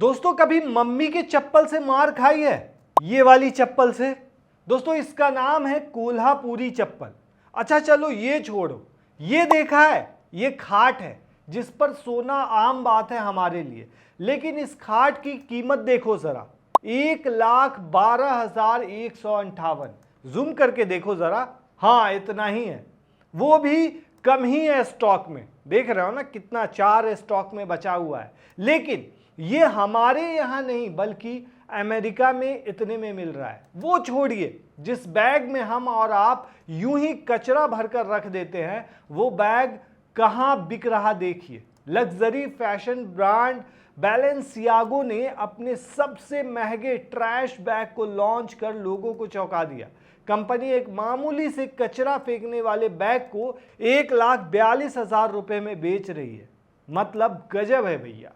दोस्तों कभी मम्मी के चप्पल से मार खाई है? ये वाली चप्पल से। दोस्तों इसका नाम है कोल्हापुरी चप्पल। अच्छा चलो ये छोड़ो, ये देखा है, ये खाट है जिस पर सोना आम बात है हमारे लिए, लेकिन इस खाट की कीमत देखो जरा, 1,12,158। जूम करके देखो जरा, हाँ इतना ही है, वो भी कम ही है स्टॉक में। देख रहे हो ना कितना, 4 स्टॉक में बचा हुआ है। लेकिन ये हमारे यहाँ नहीं बल्कि अमेरिका में इतने में मिल रहा है। वो छोड़िए, जिस बैग में हम और आप यूं ही कचरा भरकर रख देते हैं, वो बैग कहाँ बिक रहा देखिए। लग्जरी फैशन ब्रांड बैलेंसियागो ने अपने सबसे महंगे ट्रैश बैग को लॉन्च कर लोगों को चौंका दिया। कंपनी एक मामूली से कचरा फेंकने वाले बैग को 1,42,000 रुपए में बेच रही है। मतलब गजब है भैया।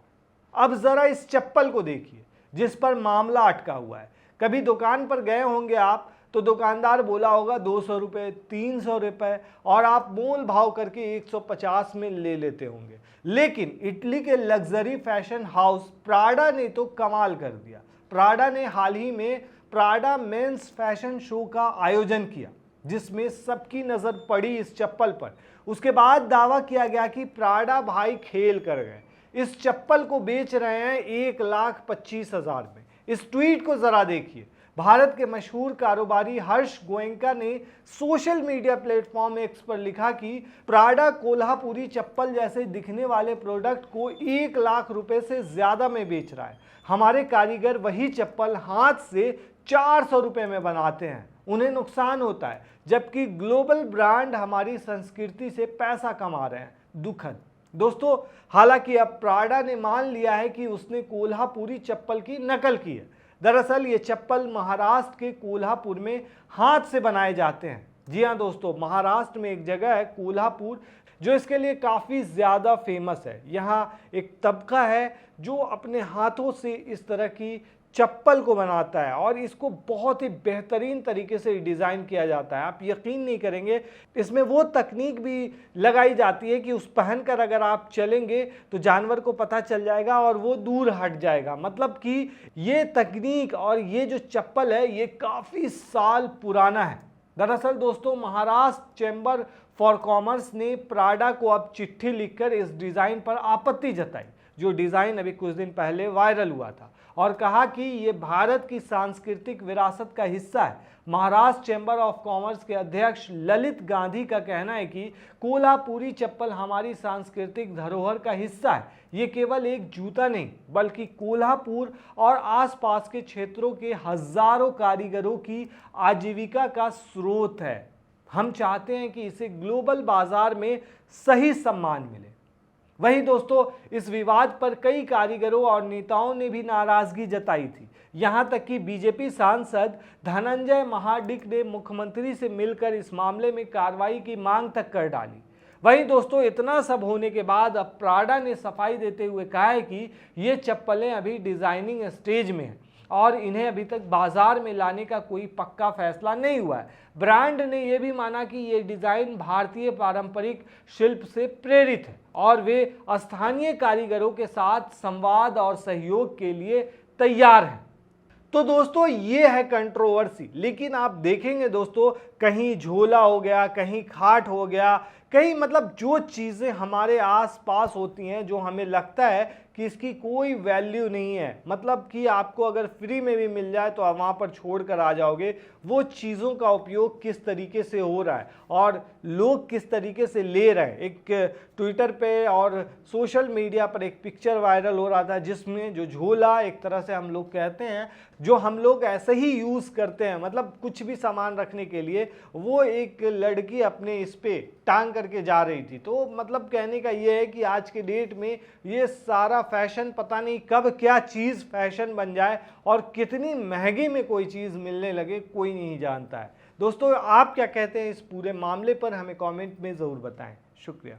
अब जरा इस चप्पल को देखिए जिस पर मामला अटका हुआ है। कभी दुकान पर गए होंगे आप तो दुकानदार बोला होगा 200 रुपये, 300 रुपये, और आप मोल भाव करके 150 में ले लेते होंगे। लेकिन इटली के लग्जरी फैशन हाउस प्राडा ने तो कमाल कर दिया। प्राडा ने हाल ही में प्राडा मेंस फैशन शो का आयोजन किया जिसमें सबकी नज़र पड़ी इस चप्पल पर। उसके बाद दावा किया गया कि प्राडा भाई खेल कर गए, इस चप्पल को बेच रहे हैं 1,25,000 में। इस ट्वीट को जरा देखिए। भारत के मशहूर कारोबारी हर्ष गोयनका ने सोशल मीडिया प्लेटफॉर्म एक्स पर लिखा कि प्राडा कोल्हापुरी चप्पल जैसे दिखने वाले प्रोडक्ट को 1,00,000 रुपए से ज्यादा में बेच रहा है। हमारे कारीगर वही चप्पल हाथ से 400 रुपए में बनाते हैं, उन्हें नुकसान होता है, जबकि ग्लोबल ब्रांड हमारी संस्कृति से पैसा कमा रहे हैं। दुखद दोस्तों। हालांकि अब प्राडा ने मान लिया है कि उसने कोल्हापुरी चप्पल की नकल की है। दरअसल ये चप्पल महाराष्ट्र के कोल्हापुर में हाथ से बनाए जाते हैं। जी हाँ दोस्तों, महाराष्ट्र में एक जगह है कोल्हापुर जो इसके लिए काफ़ी ज़्यादा फेमस है। यहाँ एक तबका है जो अपने हाथों से इस तरह की चप्पल को बनाता है और इसको बहुत ही बेहतरीन तरीके से डिज़ाइन किया जाता है। आप यकीन नहीं करेंगे, इसमें वो तकनीक भी लगाई जाती है कि उस पहनकर अगर आप चलेंगे तो जानवर को पता चल जाएगा और वो दूर हट जाएगा। मतलब कि ये तकनीक और ये जो चप्पल है ये काफ़ी साल पुराना है। दरअसल दोस्तों, महाराष्ट्र चैम्बर फॉर कॉमर्स ने प्राडा को अब चिट्ठी लिखकर इस डिज़ाइन पर आपत्ति जताई, जो डिज़ाइन अभी कुछ दिन पहले वायरल हुआ था, और कहा कि ये भारत की सांस्कृतिक विरासत का हिस्सा है। महाराष्ट्र चैम्बर ऑफ कॉमर्स के अध्यक्ष ललित गांधी का कहना है कि कोल्हापुरी चप्पल हमारी सांस्कृतिक धरोहर का हिस्सा है। ये केवल एक जूता नहीं बल्कि कोल्हापुर और आसपास के क्षेत्रों के हजारों कारीगरों की आजीविका का स्रोत है। हम चाहते हैं कि इसे ग्लोबल बाजार में सही सम्मान मिले। वहीं दोस्तों, इस विवाद पर कई कारीगरों और नेताओं ने भी नाराजगी जताई थी। यहां तक कि बीजेपी सांसद धनंजय महाडिक ने मुख्यमंत्री से मिलकर इस मामले में कार्रवाई की मांग तक कर डाली। वहीं दोस्तों, इतना सब होने के बाद अब प्राडा ने सफाई देते हुए कहा है कि ये चप्पलें अभी डिजाइनिंग स्टेज में हैं और इन्हें अभी तक बाजार में लाने का कोई पक्का फैसला नहीं हुआ है। ब्रांड ने यह भी माना कि ये डिज़ाइन भारतीय पारंपरिक शिल्प से प्रेरित है और वे स्थानीय कारीगरों के साथ संवाद और सहयोग के लिए तैयार हैं। तो दोस्तों, ये है कंट्रोवर्सी। लेकिन आप देखेंगे दोस्तों, कहीं झोला हो गया, कहीं खाट हो गया, कहीं मतलब जो चीज़ें हमारे आसपास होती हैं जो हमें लगता है कि इसकी कोई वैल्यू नहीं है, मतलब कि आपको अगर फ्री में भी मिल जाए तो आप वहाँ पर छोड़ कर आ जाओगे, वो चीज़ों का उपयोग किस तरीके से हो रहा है और लोग किस तरीके से ले रहे हैं। एक ट्विटर पे और सोशल मीडिया पर एक पिक्चर वायरल हो रहा था जिसमें जो झोला एक तरह से हम लोग कहते हैं, जो हम लोग ऐसे ही यूज़ करते हैं, मतलब कुछ भी सामान रखने के लिए, वो एक लड़की अपने इस पे टांग करके जा रही थी। तो मतलब कहने का ये है कि आज के डेट में ये सारा फैशन, पता नहीं कब क्या चीज़ फैशन बन जाए और कितनी महंगी में कोई चीज़ मिलने लगे, कोई नहीं जानता है। दोस्तों, आप क्या कहते हैं इस पूरे मामले पर, हमें कमेंट में ज़रूर बताएं। शुक्रिया।